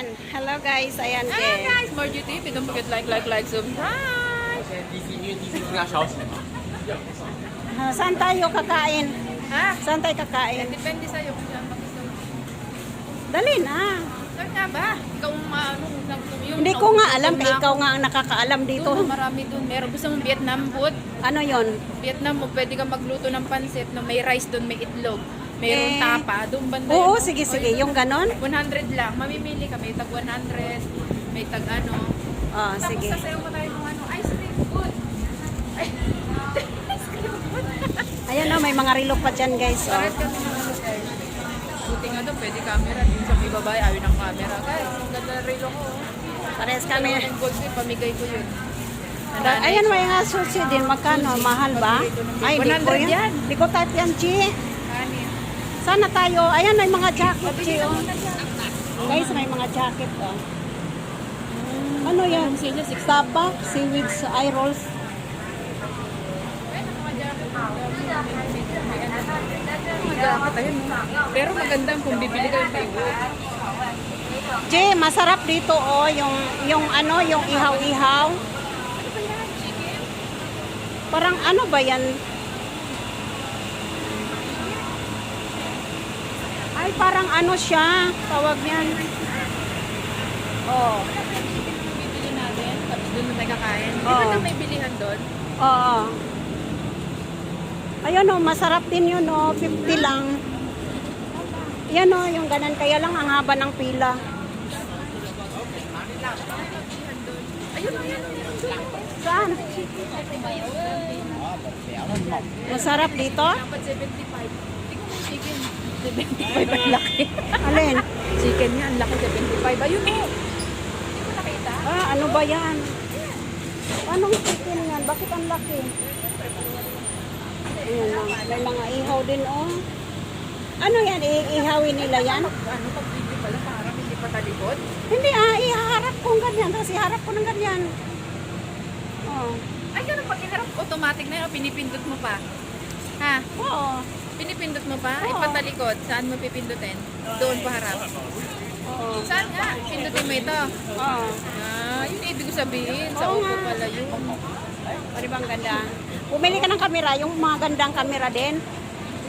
Ayan. Hello guys. Ayan Hello guys. guys, more YouTube. Don't forget like, subscribe. Saan tayo kakain? Ha? Saan tayo kakain? Depende sa'yo kung saan ka gusto. Dali na. Saan nga ba? Ikaw ang maano kung saan gusto mo yun. Hindi ko nga alam. Ikaw nga ang nakakaalam dito. Doon, marami doon. Meron gusto mong Vietnam food. Ano yon? Vietnam mo, pwede ka magluto ng pansit. No? May rice doon, may itlog. Mayroong tapa. Doon banda Oo, yun. sige. O, yun. Yung ganon? 100 lang. Mamimili ka. May tag 100. May tag ano. Oh, Tapos sige. sasayaw mo tayo ng ano, ice cream food. Ay, ice cream food. Ayan o, may mga relo pa dyan guys. Oh. Pares kami ng ano guys. Buti nga doon, pwede camera. Din sa may babae, ayaw ng camera. Guys, ang ganda ng relo ko. Pares kami. Yung gold din, pamigay ko yun. Ayan, may nga sushi din. Magkano? Mahal ba? Ay, di ko 100 yan. Di ko type yan, Chi. Kanin. Sana tayo. Ayan, may mga jacket, Chi. Oh. Guys, may mga jacket. Oh. Ano yan? Tapa, seaweed, eye rolls. Pero magandang kung bibili kayo may wood. Che, masarap dito oh, yung ano, yung ihaw-ihaw. Parang ano ba yan? Ay, parang ano siya, tawag niyan. Oh. Bibili natin, tapos doon na tayo kakain. Di ba Oo. na may bilihan doon? Oo. Ayun oh, masarap din yun oh, 50 lang. Yan oh, yung ganan, kaya lang ang haba ng pila. Ayun, ayun. Saan? Masarap dito? Dapat 75. Tingnan mo yung chicken. 75 ang laki. Alin? Chicken niya, ang laki 75. Ayun oh. Hindi mo nakita? Ah, ano ba yan? Anong chicken yan? Bakit ang laki? Ayan lang. May mga ihaw din, oh. Ano yan? Ihawin nila yan? Ano pag video pala, parang hindi pa talikod? Hindi iharap kong ganyan. Tapos iharap ko ng ganyan. Oh. Ay, ganun pag inarap, automatic na yun, pinipindot mo pa. Ha? Oo. Pinipindot mo pa? Oo. Ipatalikod, saan mo pipindutin? Doon pa harap. Oo. Saan nga? Pindutin mo ito. Oo. Ah, yun ibig ko sabihin. Sa Oo upo nga. pala yun. Pari bang ganda? Bumili ka ng kamera. Yung mga gandang kamera din.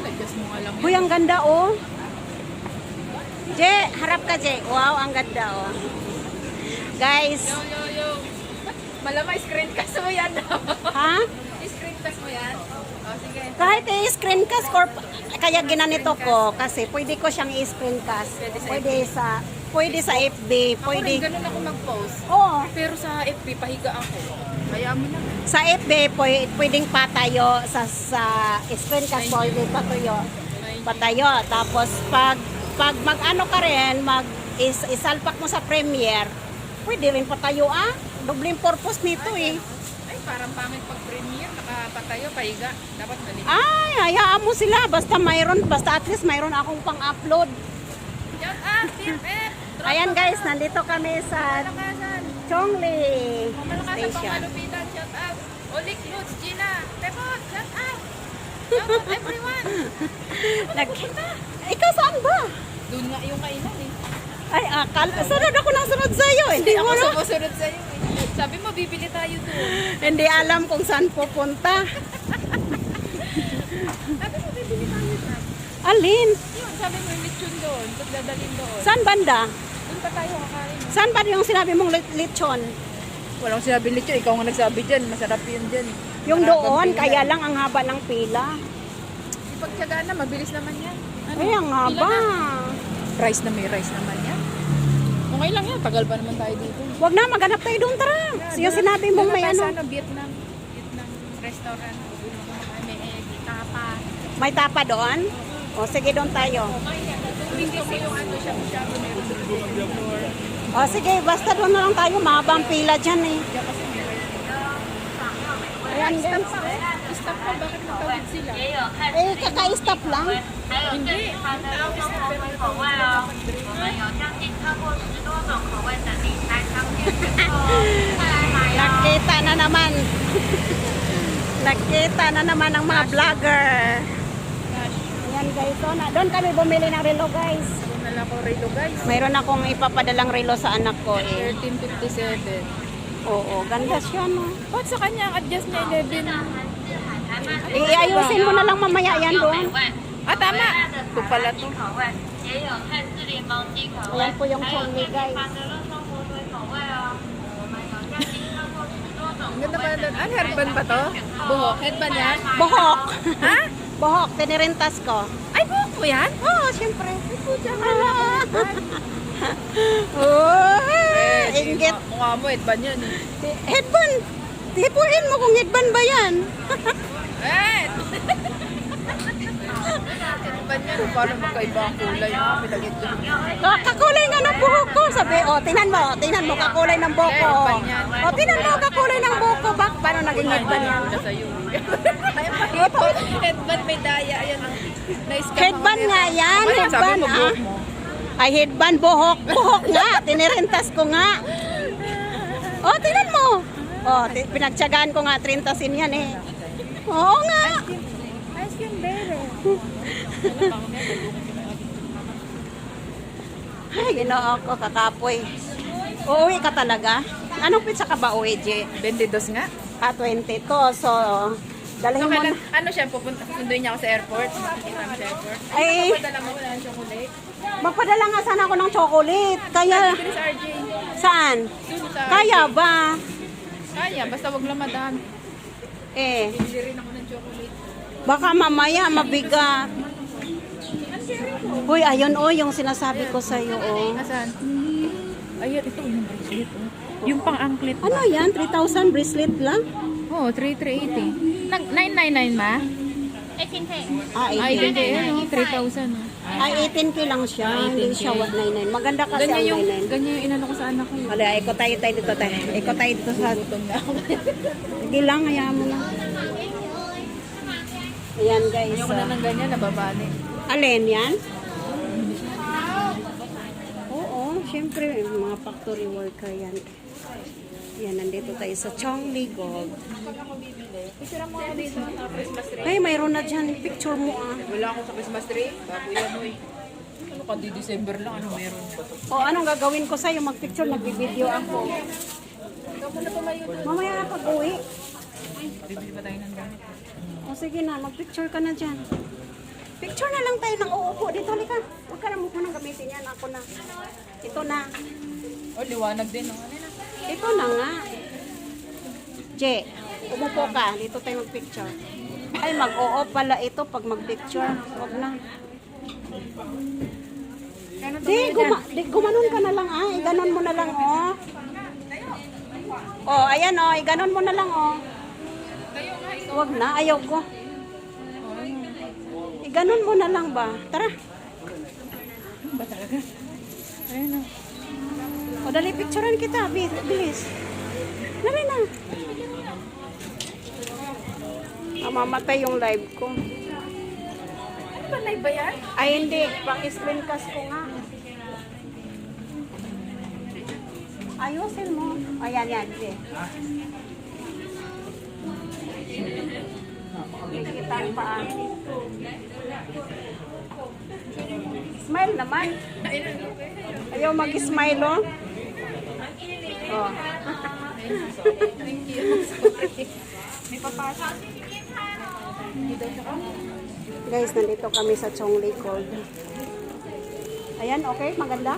Adjust mo nga lang yun. Uy, ang ganda, oh. Je, harap ka, Je. Wow, ang ganda, oh. Guys. Yo. Malamang screencast mo yan. Ha? Screencast mo yan. O, sige. Kahit i-screencast or kaya ginanito ko kasi pwede ko siyang i-screencast. Pwede sa FB, Ako rin, pwede. ganun ako mag-post. Oo. Pero sa FB, pahiga ako. Kaya mo na. Sa FB pwedeng patayo sa screencast pwede patayo. Tapos pag mag-ano ka rin, isalpak mo sa Premiere, pwede rin patayo Dobleng purpose nito eh. Ay, parang pangit pag premiere, nakapatayo, pahiga. Dapat mali. Ay, hayaan mo sila. Basta at least mayroon akong pang-upload. TFF! Ayan guys, nandito kami sa Malakasan! Chongli Malakasan Station. pangmalupitan, shout out! Olik, Lutz, Gina, Pepot, shout out! Shout out everyone! Nagkita. Ikaw saan ba? Doon nga yung kainan eh. Ay, sunod ako ng sunod sa'yo. Hindi Ako mo na. sumusunod sa'yo eh. Sabi mo, bibili tayo doon. Hindi alam kung saan pupunta. Sabi mo, bibili tayo doon. Alin? Yun, sabi mo, yung lechon doon. Tapos dadalhin doon. Saan banda? Doon pa tayo kakain. Saan ba yung sinabi mong lechon? Walang sinabi lechon. Ikaw nga nagsabi dyan. Masarap yun dyan. Yung Harapan doon, pila. kaya lang ang haba ng pila. Ipagtsagaan na, mabilis naman yan. Ay, ang haba. Pila na. Rice na may rice naman yan. Okay lang yan, tagal pa naman tayo dito. Huwag na, maghanap tayo doon, tara. Yung sinabi mong may ano. Vietnam restaurant. May egg, tapa. May tapa doon? O, sige doon tayo. Hindi ko yung ano siya, meron sa floor. O, sige, basta doon na lang tayo. Mahabang pila dyan eh. Diyan kasi may rice. Ayan, guys. Stop pa, bakit matawid sila? Eh, kaka-stop lang. Hindi. Ang tao is Nakita na naman. Nakita na naman ang mga vlogger. Ayan guys, doon kami bumili ng relo guys. Doon na ako relo guys. Mayroon akong ipapadalang relo sa anak ko eh. 1357. Oo, ganda siya no. Ba't sa kanya ang adjust niya 11? Iayusin mo na lang mamaya yan doon. Ah, tama. Ito pala to. Ayan po yung chongli guys. Ang ganda pala doon. Ano, headband ba to? Buhok. Headband yan? Buhok. Ha? Buhok, tinirintas ko. Ay, buhok mo yan? Oo, syempre. Oh, inggit. Mukha mo, headband yan. Headband. Tipuin mo kung headband ba yan. Eh! Headband yan. Parang magkaiba ang kulay. Pinagit ko. Kakulay nga ng buhok ko. Sabi, tingnan mo, kakulay ng buhok ko. Headband yan. Tingnan mo, kakulay ng buhok ko. Paano naging headband yan? Ito sa'yo. Headband may daya. Ayan. Nice ka. Headband nga yan, Ano, sabi headband mo, buhok mo. Ay, headband, buhok nga. Tinirintas ko nga. Tingnan mo. Pinagtsagaan ko nga, trintasin yan eh. Oo nga. Ice cream better. Ay, ginoo ko, kakapoy. Uuwi ka talaga? Anong pizza ka ba uwi, J? 22 nga. 22. So, dalhin So, mo na. kailan, ano siya, pupunduin niya ako sa airport. Makikita mo sa airport. Ay. Papadala mo wala ng chocolate. Magpadala nga sana ako ng chocolate. Kaya, Dito sa RJ. saan? Dito sa Kaya ba? Kaya, basta wag lang madami. Bili rin ako ng chocolate. Baka mamaya mabigat. Uy, ayun yung sinasabi ko sa iyo Nasaan? Ayun, ito yung bracelet. Yung pang-anklet ba? Ano yan? 3,000 bracelet lang? Oo, 3,380. 999 ma? Ay, 18K. hindi. Ano, 3,000. Ay, 18K lang siya. Hindi siya 199. Maganda kasi Ganyan yung, ang 99. ganyan yung inano ko sa anak ko. Wala, ikot tayo dito tayo. Ikot tayo dito sa... Gutom na ako. Hindi lang, hayaan mo na. Ayan guys. Ayoko na ng ganyan, nababali. Alin yan? Oo, syempre, mga factory worker yan. Yan, nandito tayo sa Chongli Gold. Picture mo ako dito sa Christmas tree. Ay, mayroon na dyan. Picture mo ah. Wala ako sa Christmas tree. Bago yan, oy. Ano ka, di December lang, ano meron? O, anong gagawin ko sa'yo? Mag-picture, mag-video ako. Ikaw mo na tumayo doon. Mamaya na pag-uwi. Bibili pa tayo ng gamit. O, sige na. Mag-picture ka na dyan. Picture na lang tayo ng uupo dito. Halika. Huwag ka na mo nang gamitin yan. Ako na. Ito na. Oh, liwanag din. No? Ito na nga. Je, umupo ka. Dito tayo mag-picture. Ay, mag-oo pala ito pag mag-picture. Huwag na. Di, gumanon ka na lang ah. Iganon mo na lang oh. Oh, ayan oh. Iganon mo na lang oh. Huwag na. Ayaw ko. Iganon mo na lang ba? Tara. Ano ba talaga? Ayun o. O, dali, picturean kita. Bilis. Dali na. Mamatay yung live ko. Ano ba, live ba yan? Ay, hindi. Pang-screencast ko nga. Ayusin mo. Ayan, yan. Sige. Kita ang paa. Smile naman. Ayaw mag-smile, oh. Oh. Thank you. May papasok. Guys, nandito kami sa Chongli Gold. Ayan, okay? Maganda?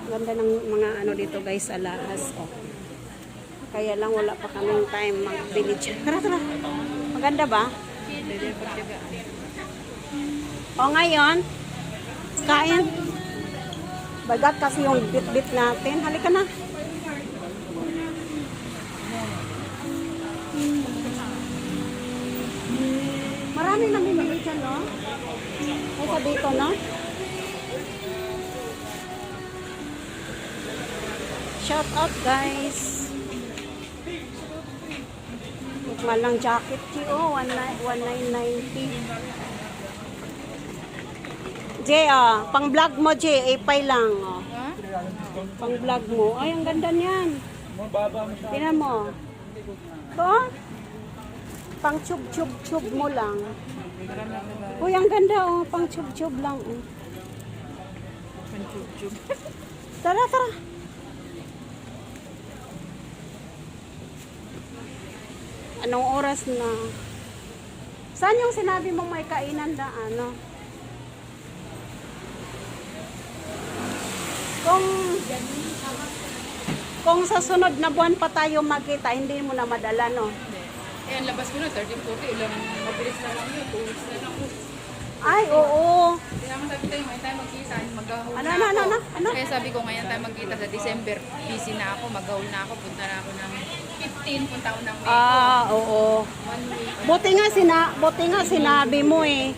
Ganda ng mga ano dito guys, alahas. Oh. Kaya lang wala pa kaming time mag-bili. Tara, tara. Maganda ba? O ngayon, kain. Bagat kasi yung bit-bit natin. Halika na. Maraming namimili dyan, no? Kaysa dito, no? Shout out, guys. Malang jacket, Gio. 1990. Jay, pang vlog mo, Jay. Ipay lang, oh. Ha? Pang vlog mo. Ay, ang ganda niyan. Tingnan mo. Ito, pang tube-tube-tube mo lang. Uy, ang ganda, oh. Pang tube-tube lang, oh. ng tube-tube. Tara, tara. Anong oras na? Saan yung sinabi mong may kainan na ano? Kung sa sunod na buwan pa tayo magkita, hindi mo na madala, no? Hindi. Eh, ang labas ko na, 13-40, ilang mabilis na lang yun, 2 weeks na lang. Ay, oo. Kaya nga sabi tayo, ngayon tayo magkita, mag-haul Ano, na ano, ako. ano? Kaya sabi ko, ngayon tayo magkita sa December, busy na ako, mag-haul na ako, punta na ako ng 15, punta ako ng May. Ah, oo. 1 week. Buti nga sinabi mo eh.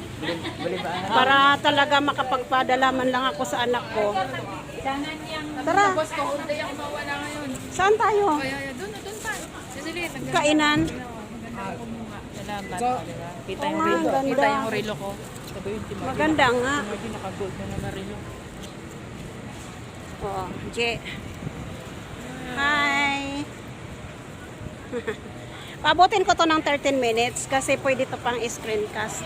Para talaga makapagpadala man lang ako sa anak ko. Tara. Tapos ko, all day ako mawala ngayon. Saan tayo? Kaya, doon pa. Cecily, Kainan? Ako muna. Salamat. Kita Oo yung nga, relo. ganda. Kita yung relo ko. Sabi yung Timothy. Maganda nga. Timothy, naka-gold na naman relo. Oo, Je. Hi. Pabutin ko to ng 13 minutes kasi pwede to pang screencast.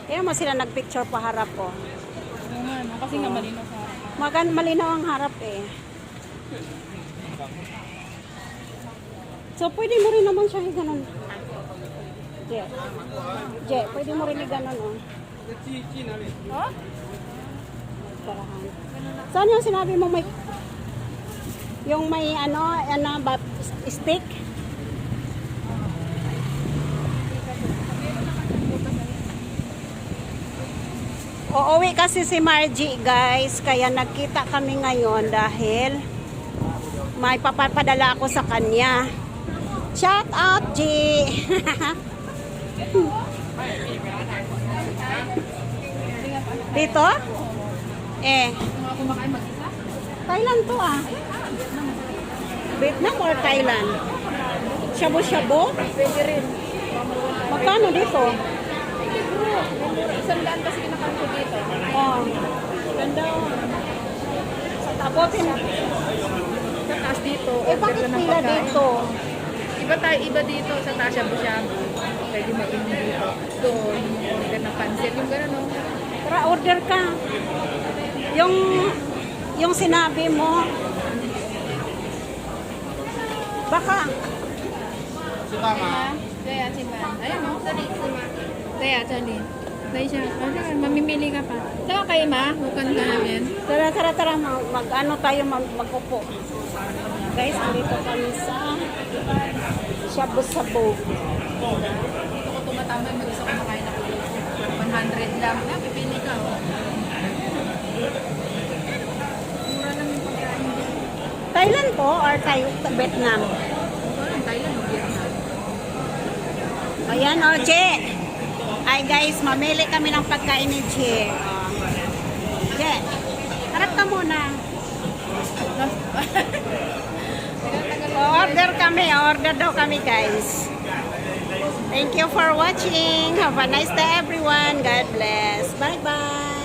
Kaya mo sila nagpicture pa harap ko. Oo nga, no? Kasi nga malinaw sa Malinaw ang harap eh. So, pwede mo rin naman siya ganun. Je, pwede mo rin ganun, oh. Oh? Parahan. Saan yung sinabi mo may... Yung may stick? Uuwi kasi si Margie, guys. Kaya nagkita kami ngayon dahil may papapadala ako sa kanya. Shout out, G! Dito? Mga kumakain mag-isa? Thailand to ah. Vietnam or Thailand? Shabu-shabu? Pwede rin. Magkano dito? Isang daan kasi kinakain ko dito. Oh, ganda. Sa tabotin. Sa taas dito, Eh, order bakit ka ng pila pagkain. dito? Iba dito sa taas, shabu-shabu. Pwede mag-inom dito. Doon, order ng pancit. Yung gano'n, no? Tara, order ka. Yung sinabi mo, baka, Kaya si Man. Ayun, no? Dali. Kaya, dali. Dali siya. Mamimili ka pa. Saka kayo, Ma? Bukan ka namin. tara, mag-ano tayo, mag-upo. Guys, andito kami sa shabu-shabu. Dito ko tumatambay, mag-isa kumakain ako dito. 100 lang. Pipili ka, oh. Mura lang yung pagkain dito. Thailand po or Vietnam? Parang Thailand o Vietnam. Ayan, Oje. Ay guys, mamili kami ng pagkain ni Che. Je, harap ka muna. Order daw kami guys. Thank you for watching. Have a nice day everyone. God bless. Bye-bye.